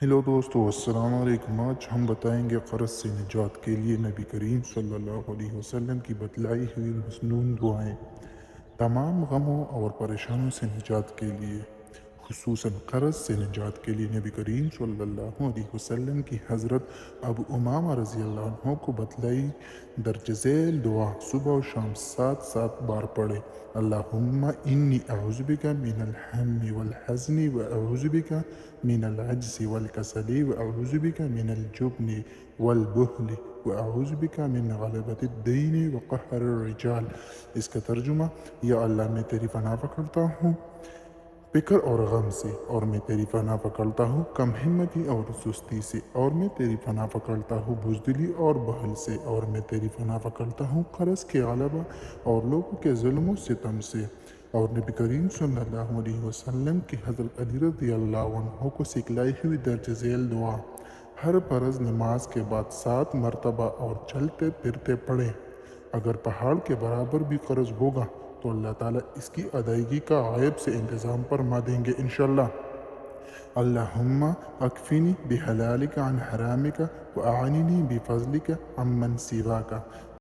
Hello दोस्तों, अस्सलाम वालेकुम। आज हम बताएंगे क़र्ज़ से निजात के लिए नबी करीम सल्लल्लाहु अलैहि वसल्लम की बतलाई हुई मसनून दुआएं। तमाम गमों और परेशानियों से निजात के लिए, खुसूसन क़र्ज़ से निजात के लिए नबी करीम सल्लल्लाहु अलैहि वसल्लम की हज़रत अबू उमामा रज़ी अल्लाह अन्हो को बतलाई दर्ज ज़ैल दुआ सुबह और शाम 7 बार पढ़े। अल्लाहुम्मा इन्नी अऊज़ु बिका मिनल हम्मी वल हज़नी व अऊज़ु बिका मिनल अज्ज़ि वल कसली व अऊज़ु बिका मिनल जुब्नि वल बुख़्लि व अऊज़ु बिका मिन ग़लबतिद दीनि व क़हरिर रिजाल। इसका तर्जुमा, या अल्लाह मैं तेरी पनाह पकड़ता हूँ फ़िक्र और गम से, और मैं तेरी पनाह पकड़ता हूँ कम हिम्मती और सुस्ती से, और मैं तेरी पनाह पकड़ता हूँ बुज़दिली और बहल से, और मैं तेरी पनाह पकड़ता हूँ क़र्ज़ के ग़लबा और लोगों के ज़ुल्म व सितम से। और नबी करीम सल्लल्लाहु अलैहि वसल्लम की हज़रत अली रज़ी अल्लाह अन्हु को सिखलाई हुई दर्ज ज़ैल दुआ हर फ़र्ज़ नमाज के बाद 7 मरतबा और चलते फिरते पढ़ें। अगर पहाड़ के बराबर भी क़र्ज़ होगा तो अल्लाह ताला इसकी अदायगी का गायब से इंतज़ाम फरमा देंगे इंशाअल्लाह। अल्लाहुम्मा अकफ़िनी बिहलालिका अन हरामिका व आनिनी बिफ़ज़लिका अम्मन सिवाका।